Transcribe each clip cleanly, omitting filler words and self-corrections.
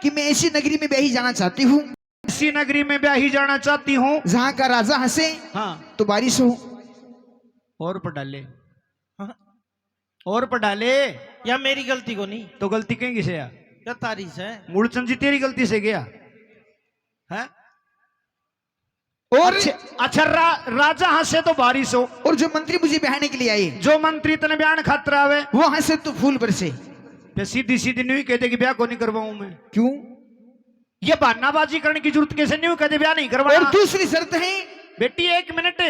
कि मैं ऐसी नगरी में ब्याही जाना चाहती हूँ, इसी नगरी में ब्याही जाना चाहती हूँ जहाँ का राजा हंसे हाँ तो बारिश हो। और पर डाले हाँ, और पर डाले या मेरी गलती को नहीं, तो गलती कहीं से यार क्या तारीफ है। मूलचंद जी तेरी गलती से गया है। और अच्छा राजा हंसे तो बारिश हो, और जो मंत्री मुझे ब्याहने के लिए आए जो मंत्री तने बयान खातर आवे वो हंसे तो फूल बरसे। तो सीधी सीधी नहीं कहते कि ब्याह को नहीं करवाऊं मैं। क्यों? ये बहानाबाजी करने की जरूरत कैसे नहीं कहते ब्याह नहीं करवाना। और दूसरी शर्त है बेटी एक मिनट,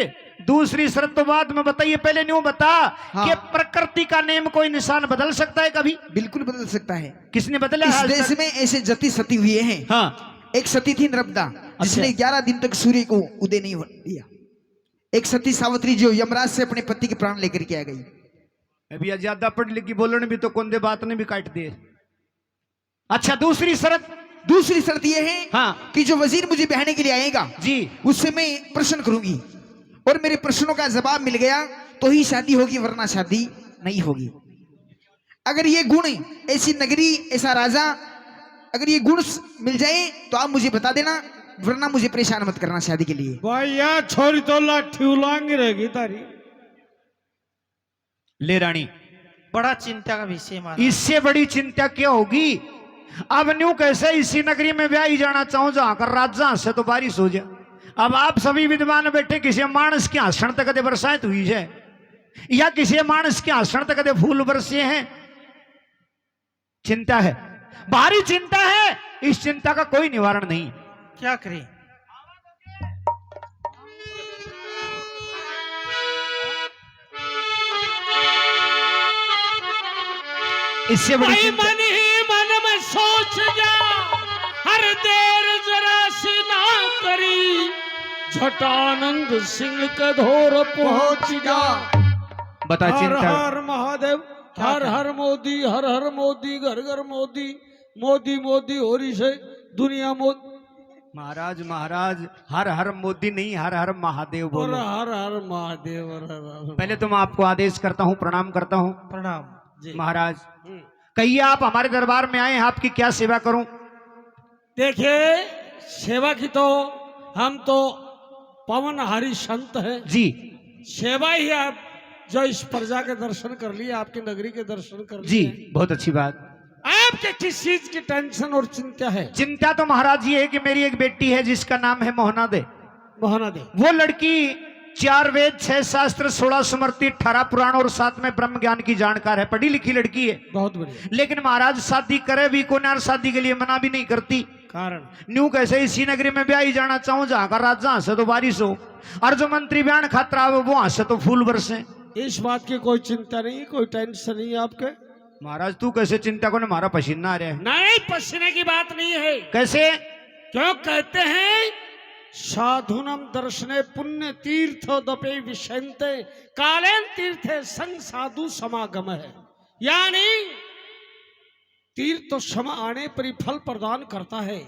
दूसरी शर्त तो बाद में बताइए, पहले न्यू बता हाँ। कि प्रकृति का नेम कोई निशान बदल सकता है कभी? बिल्कुल बदल सकता है। किसने बदला इस आज देश तक? में ऐसे जति सती हुए हैं। हाँ एक सती थी नर्मदा, जिसने 11 दिन तक सूर्य को उदय नहीं होने दिया। एक सती सावित्री जो यमराज से अपने पति के प्राण लेकर के आ गई। अभी ज्यादा पढ़ लिखी बोलने भी तो कौन बात ने भी काट दिए। अच्छा दूसरी शर्त यह है हाँ। कि जो वजीर मुझे बहने के लिए आएगा जी उससे मैं प्रश्न करूंगी और मेरे प्रश्नों का जवाब मिल गया तो ही शादी होगी, वरना शादी नहीं होगी। अगर ये गुण, ऐसी नगरी, ऐसा राजा, अगर ये गुण मिल जाए तो आप मुझे बता देना, वरना मुझे परेशान मत करना शादी के लिए। भाई यार छोरी तो लाठी उलांगी रहेगी तारी। ले रानी, बड़ा चिंता का विषय माना। इससे बड़ी चिंता क्या होगी? अब न्यू कैसे इसी नगरी में ब्याही जाना चाहूं जहां कर राजा से तो बारिश हो जाए। अब आप सभी विद्वान बैठे, किसी मानस के हंसण तक कदे बरसात हुई है या किसी मानस के हंसण तक कदे फूल बरसे हैं? चिंता है, भारी चिंता है। इस चिंता का कोई निवारण नहीं। क्या करें? इससे बड़ी भाई चिंता मन ही मन में सोच जा, हर देर जरा सी ना करी, झटानंद सिंह के धोर पहुंच जा। बता हर चिंता। हर महादेव, हर हर मोदी, हर हर मोदी, घर घर मोदी, मोदी मोदी हो रही से दुनिया मोदी। महाराज हर हर मोदी नहीं, हर हर महादेव और बोलो। हर हर महादेव, हर हर। पहले तो मैं आपको आदेश करता हूं, प्रणाम करता हूं। प्रणाम जी। महाराज कहिए आप हमारे दरबार में आए हैं, आपकी क्या सेवा करूं? देखिए सेवा की तो हम तो पवनहारी संत हैं जी सेवा ही आप जो इस प्रजा के दर्शन कर लिए, आपकी नगरी के दर्शन कर जी, लिए। बहुत अच्छी बात। आपके किस चीज की टेंशन और चिंता है? चिंता तो महाराज ये है कि मेरी एक बेटी है जिसका नाम है मोहना दे। मोहना दे। वो लड़की 4 वेद 6 शास्त्र 16 स्मृति 18 पुराण और 7 में ब्रह्म ज्ञान की जानकार है, पढ़ी लिखी लड़की है। बहुत बढ़िया। लेकिन महाराज शादी करे भी कोई ना, शादी के लिए मना भी नहीं करती। कारण न्यू कैसे इसी नगरी में ब्याही जाना चाहूं जहां का राजा हंसे तो बारिश हो, और जो मंत्री बयान खातर आवे वो हंसे तो फूल बरसे। इस बात की कोई चिंता नहीं, कोई टेंशन नहीं आपके। महाराज तू कैसे चिंता को, हमारा पसीना आ रहा है। नहीं, पसीने की बात नहीं है। कैसे? क्यों कहते हैं साधुनम दर्शने पुण्य तीर्थोदपे विशंते कालेन तीर्थे संग साधु समागम है। यानी तीर्थ तो सम आने पर ही फल प्रदान करता है,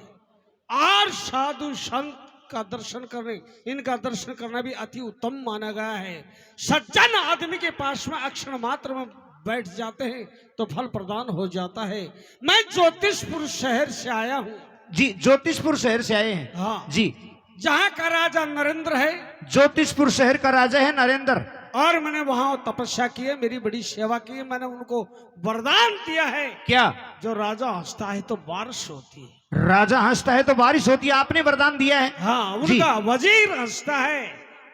और साधु संत का दर्शन करने, इनका दर्शन करना भी अति उत्तम माना गया है। सज्जन आदमी के पास में अक्षर मात्र में बैठ जाते हैं तो फल प्रदान हो जाता है। मैं ज्योतिषपुर शहर से आया हूँ। जी, ज्योतिषपुर शहर से आए हैं। हाँ जी, जहाँ का राजा नरेंद्र है, ज्योतिषपुर शहर का राजा है नरेंद्र, और मैंने वहां तपस्या की है, मेरी बड़ी सेवा की है। मैंने उनको वरदान दिया है, क्या? जो राजा हंसता है तो बारिश होती है। राजा हंसता है तो बारिश होती है, आपने वरदान दिया है। हाँ, जी। उनका वजीर हंसता है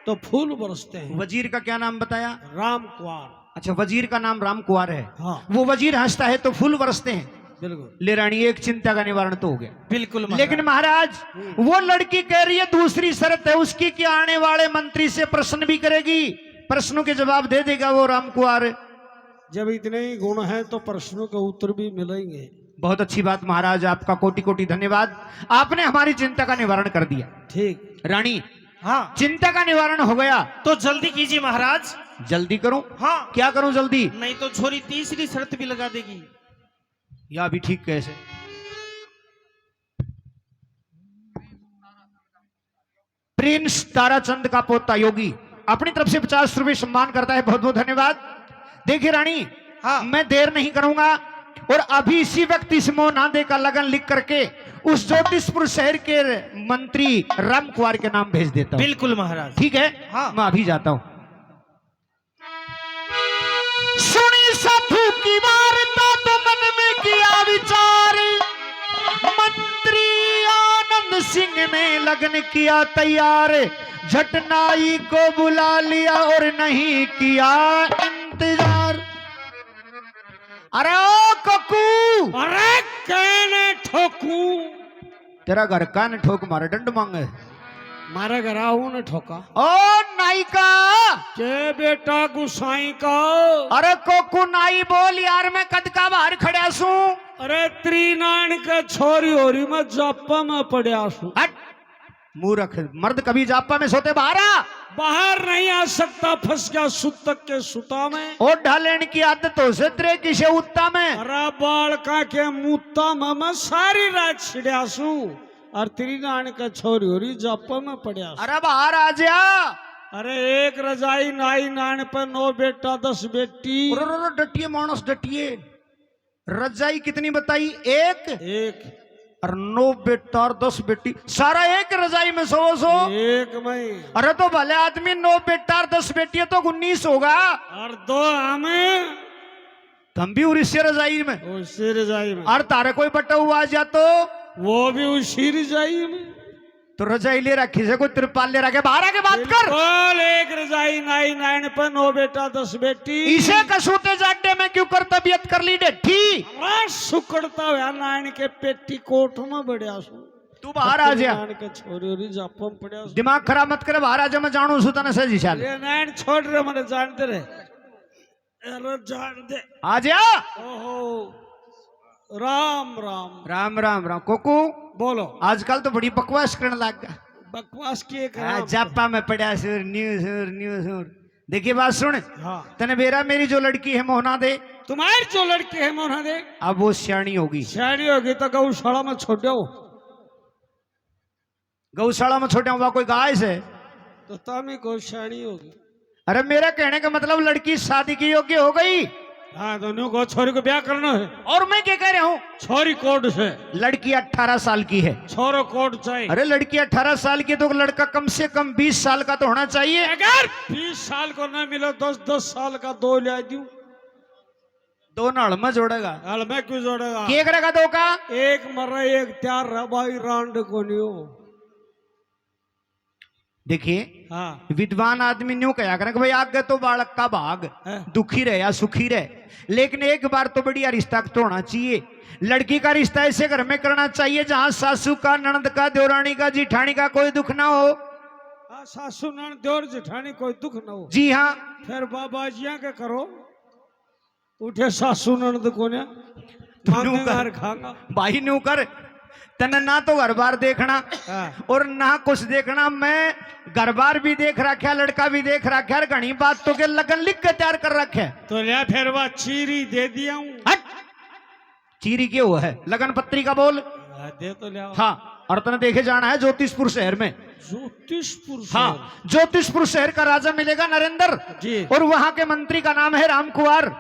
तो फूल बरसते हैं। वजीर का क्या नाम बताया? राम कुमार। अच्छा, वजीर का नाम राम कुंवर है। हाँ वो वजीर हंसता है तो फूल बरसते हैं। बिल्कुल। ले रानी, एक चिंता का निवारण तो हो गया। बिल्कुल महाराज। लेकिन महाराज वो लड़की कह रही है दूसरी शर्त है उसकी कि आने वाले मंत्री से प्रश्न भी करेगी, प्रश्नों के जवाब दे देगा वो राम कुंवर। जब इतने ही गुण हैं तो प्रश्नों के उत्तर भी मिलेंगे। बहुत अच्छी बात महाराज, आपका कोटि कोटि धन्यवाद, आपने हमारी चिंता का निवारण कर दिया। ठीक। रानी, हाँ चिंता का निवारण हो गया तो जल्दी कीजिए महाराज। जल्दी करूं? हाँ, क्या करूं जल्दी? नहीं तो छोरी तीसरी शर्त भी लगा देगी। या भी ठीक कैसे? प्रिंस ताराचंद का पोता योगी अपनी तरफ से 50 रुपए सम्मान करता है, बहुत बहुत धन्यवाद। देखिए रानी, हाँ। मैं देर नहीं करूंगा, और अभी इसी वक्त इस मोहनादे का लगन लिख करके उस ज्योतिषपुर शहर के मंत्री राम कुमार के नाम भेज देता हूं। बिल्कुल महाराज। ठीक है, हाँ। मैं अभी जाता हूं। सुनी साधु की वार्ता तो मन में किया विचार, मंत्री आनंद सिंह ने लगन किया तैयार, झटनाई को बुला लिया और नहीं किया इंतजार। अरे ओ ककू, अरे कहने ठोकू, तेरा घर कान ठोक मारे डंड मांगे। मारे घर आऊ ने ठोका। ओ नायिका, के बेटा गुसाई का। अरे कोकू नाई बोल यार, मैं कद का बाहर खड़ा सू। अरे त्रिनारायण के छोरी होरी में जापा में पड़ा सू। हट मूर्ख, मर्द कभी जापा में सोते बाहर आ। बाहर नहीं आ सकता, फंस गया सुतक के सुता में। और ढालेन की आदत हो से तेरे किसे उत्ता में। अरे बालका के मुत्ता में मैं सारी रात छिड़िया सू, और त्रिनारायण के छोरी होरी जापा में पड़ा। अरे बाहर आ जा। अरे एक रजाई नाई नान पर 9 बेटा 10 बेटी। डटिए मानस डटिए, रजाई कितनी बताई? एक और 9 बेटा और 10 बेटी, सारा एक रजाई में 100 एक में। अरे तो भले आदमी 9 बेटा और 10 बेटी तो 19 होगा। और 2 हमें तुम भी उसी रजाई में, उसी रजाई में। और तारे कोई बटा हुआ आ जा तो वो भी उसी रजाई में। तो रजाई ले रखी से कोई तिरपाल ले रखे, बाहर आके बात कर। बोल एक रजाई नाई नाइन पर 9 बेटा 10 बेटी। इसे कसूते जाटे में क्यों कर तबियत कर ली डेठी। सुकड़ता हुआ नाइन के पेटी कोट में बढ़िया सु। तू बाहर आ जा, नाइन के छोरी जापम पड़िया सु। दिमाग खराब मत करे, बाहर आ जा, मैं जानू सुता न सही चाल। ये नाइन छोड़ रहे, मैंने जानते रहे। अरे जान दे, आ जा। ओहो राम राम राम राम राम। कोकू बोलो। आजकल तो बड़ी बकवास करने लग गया। बकवास की एक जापा में पड़ा सुर न्यूज। देखिए बात सुन, हाँ। तने बेरा मेरी जो लड़की है मोहना दे, तुम्हारी जो लड़की है मोहना दे, अब वो सियाणी होगी। सियाणी होगी तो गौशाला में छोड़ दो। गौशाला में छोटे हुआ कोई गाय से तो तामी गौशाणी होगी। अरे मेरा कहने का मतलब लड़की शादी की योग्य हो गई। हाँ दोनों को छोरी को ब्याह करना है। और मैं क्या कह रहा हूँ, छोरी कोड से, लड़की 18 साल की है। छोरो कोड चाहिए। अरे लड़की 18 साल की तो लड़का कम से कम 20 साल का तो होना चाहिए। अगर 20 साल को ना मिले 10-10 साल का 2 ले दूं। 2 नड़ में जोड़ेगा, हल में क्यों जोड़ेगा? के करेगा 2 का? एक मर रहा एक त्यार रहा भाई रांड को नहीं हो। देखिए हाँ विद्वान आदमी न्यू कहा करें कि भाई आगे तो बालक का भाग, दुखी रहे या सुखी रहे, लेकिन एक बार तो बढ़िया रिश्ता तो होना चाहिए। लड़की का रिश्ता ऐसे घर में करना चाहिए जहां सासू का, ननद का, देवरानी का, जिठानी का कोई दुख ना हो। हाँ सासू नन देवर जेठानी कोई दुख ना हो। जी हाँ। फिर बाबा जिया के करो, उठे सासू ननद को ने खांगा भाई न्यू कर, तने ना तो घर बार देखना और ना कुछ देखना। मैं घर बार भी देख रखा, लड़का भी देख रखा, घनी बात तो के लगन लिख के तैयार कर रखे। तो लिया फिर वह चीरी दे दिया हूँ। हट, चीरी क्यों हुआ है? लगन पत्री का बोल। दे तो लिया। हाँ, और तने देखे जाना है ज्योतिषपुर शहर में। ज्योतिषपुर? हाँ, ज्योतिषपुर शहर का राजा मिलेगा नरेंद्र जी, और वहां के मंत्री का नाम है राम कुमार।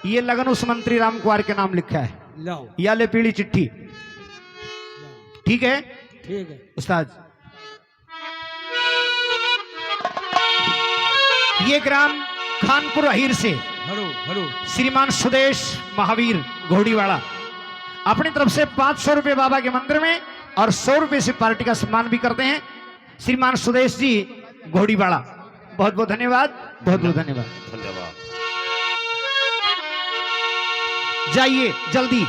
ये लगन उस मंत्री राम कुमार के नाम लिखा है। लाओ या ले पीली चिट्ठी। ठीक है? ठीक है उस्ताद। ये ग्राम खानपुर अहीर से श्रीमान सुदेश महावीर घोड़ीवाड़ा अपनी तरफ से 500 रुपए बाबा के मंदिर में और 100 रुपए से पार्टी का सम्मान भी करते हैं। श्रीमान सुदेश जी घोड़ीवाड़ा, बहुत बहुत धन्यवाद, बहुत बहुत धन्यवाद। जाइए जल्दी।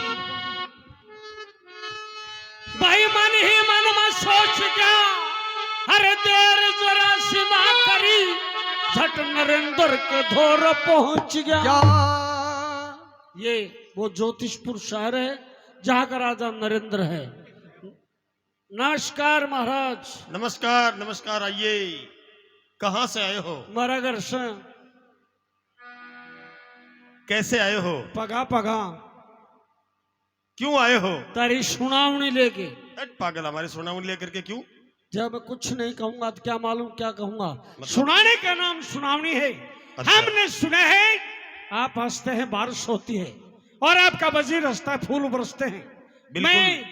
भाई मन ही मन में सोच गया, अरे देर जरा सीमा करी, झट नरेंद्र के धोर पहुंच गया। ये वो ज्योतिषपुर शहर है जहाँ का राजा नरेंद्र है। नमस्कार महाराज। नमस्कार नमस्कार, आइए। कहाँ से आए हो? मरागर से। कैसे आए हो? पगा पगा। क्यों आए हो? तारी सुनावनी लेके। पागल, हमारे सुनावनी लेकर के क्यों? जब मैं कुछ नहीं कहूंगा तो क्या मालूम क्या कहूंगा। सुनाने का नाम सुनावनी है। अच्छा। हमने सुना है आप हंसते हैं बारिश होती है, और आपका वजीर हंसता है, फूल बरसते हैं। बिल्कुल। मैं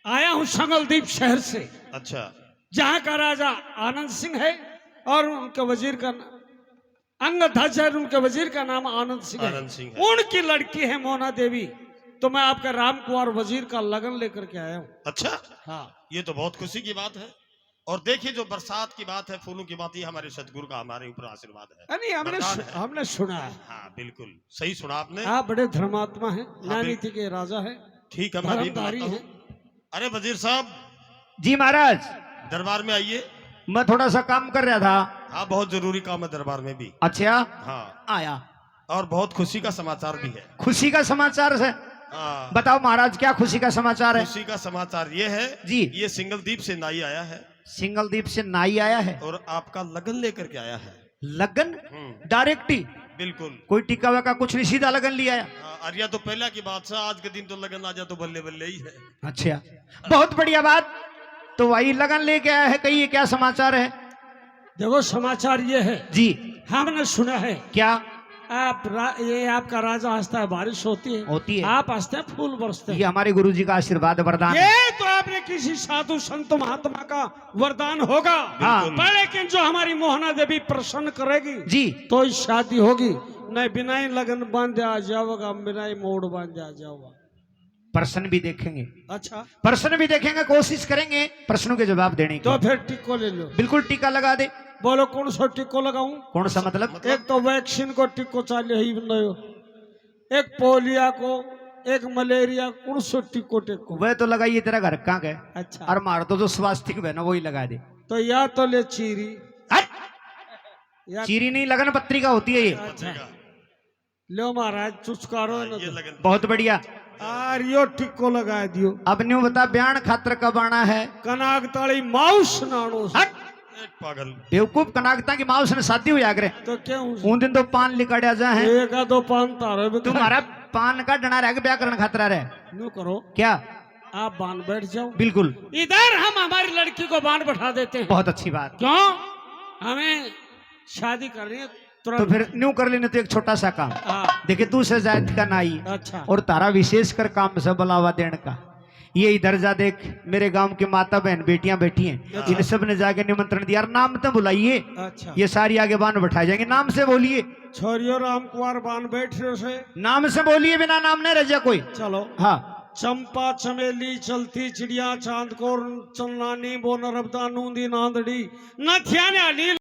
आया हूं संगलदीप शहर से, अच्छा, जहां का राजा आनंद सिंह है और उनके वजीर का अंगध्वज है, उनके वजीर का नाम आनंद सिंह है। आनंद सिंह है। उनकी लड़की है मोना देवी। तो मैं आपका राम कुमार वजीर का लगन लेकर के आया हूँ। अच्छा, हाँ, ये तो बहुत खुशी की बात है। और देखिए, जो बरसात की बात है, फूलों की बात, ये हमारे सदगुरु का हमारे ऊपर आशीर्वाद है। नहीं वरदान है। हमने सुना है। हाँ, बिल्कुल सही सुना आपने। आप बड़े धर्मात्मा हैं, न्यायनीति के राजा हैं, ठीक है, मैं भी धर्मधारी बताता हैं। हूँ। अरे वजीर साहब, जी महाराज, दरबार में आइए। मैं थोड़ा सा काम कर रहा था। हाँ, बहुत जरूरी काम है दरबार में भी। अच्छा, हाँ, आया। और बहुत खुशी का समाचार भी है। खुशी का समाचार है? हाँ, बताओ महाराज, क्या खुशी का समाचार है? खुशी का समाचार ये है जी। ये सिंगलदीप से नाई आया है सिंगलदीप से नाई आया है और आपका लगन लेकर के आया है। लगन? डायरेक्ट ही? बिल्कुल। कोई टिका वका कुछ नहीं, सीधा लगन लिया आया? अरिया तो पहला की बात था, आज के दिन तो लगन आ जा तो बल्ले बल्ले ही है। अच्छा, बहुत बढ़िया बात। तो वही लगन लेके आया है, कहिए क्या समाचार है? देखो, समाचार ये है, जी। हमने सुना है क्या? ये आपका राजा हंसता है, बारिश होती है, होती है। आप हंसते हैं, फूल बरसते ये हैं। हमारे गुरुजी का आशीर्वाद वरदान है। ये तो आपने किसी साधु संत महात्मा का वरदान होगा। हाँ। पर लेकिन जो हमारी मोहना देवी प्रसन्न करेगी जी। तो ही शादी होगी। नहीं बिना ही लगन बांधे आ जाओगा, बिना ही मोड़ बांधे आ जाओगा। प्रश्न भी देखेंगे, अच्छा, प्रश्न भी देखेंगे, कोशिश करेंगे प्रश्नों के जवाब देने तो की। फिर टिक्को ले लो। बिल्कुल टीका लगा दे। बोलो कौन सा टिक्को लगाऊं? कौन सा मतलब? एक तो वैक्सीन को टिक्को चाले ही नहीं, एक पोलिया को, एक मलेरिया, कौन सा टिक्को टिक्को? वह तो लगाइए, तेरा घर कहाँ का है? अच्छा, और मार तो जो स्वास्तिक है ना, वही लगा दे। तो या तो ले चीरी, हट! या चीरी नहीं, लगन पत्रिका होती है ये। अच्छा लो महाराज, चुचकारो न ये तो। लगन बहुत बढ़िया। और यो टिक्को लगा दियो। अब न्यू बता, ब्याण खातर कब आना है? कनाकताली माउस नानो से। हट! एक पागल। बेवकूफ, कनाकता की माँ उसने शादी हुई आगरे। तो क्या उन दिन तो पान लिकाड़ा जा है। एक आधो पान तारो भी तुम्हारा पान का डना रह ब्याह करना खतरा रहे। नो करो, क्या? आप बांध बैठ जाओ। बिल्कुल, इधर हम हमारी लड़की को बांध बैठा देते हैं। बहुत अच्छी बात। क्यों? हमें शादी करनी है तो तुरंत। फिर न्यू कर लेने तो एक छोटा सा काम। हाँ, देखे, तू से जायद का नाई अच्छा, और तारा विशेष कर काम से बुलावा देने का। ये इधर जा देख, मेरे गांव की माता बहन बेटियां बैठी हैं, इन सब ने जाके निमंत्रण दिया। और नाम तो बुलाइए, अच्छा। ये सारी आगे बांध बैठाए जाएंगे। नाम से बोलिए, छोरियो राम कुमार बांध बैठ रहे से। नाम से बोलिए, बिना नाम नहीं रह जा कोई। चलो। हाँ। चंपा चमेली चलती चिड़िया चांद को चन्नानी बो नर्मदा नूंदी नांदड़ी न ध्यान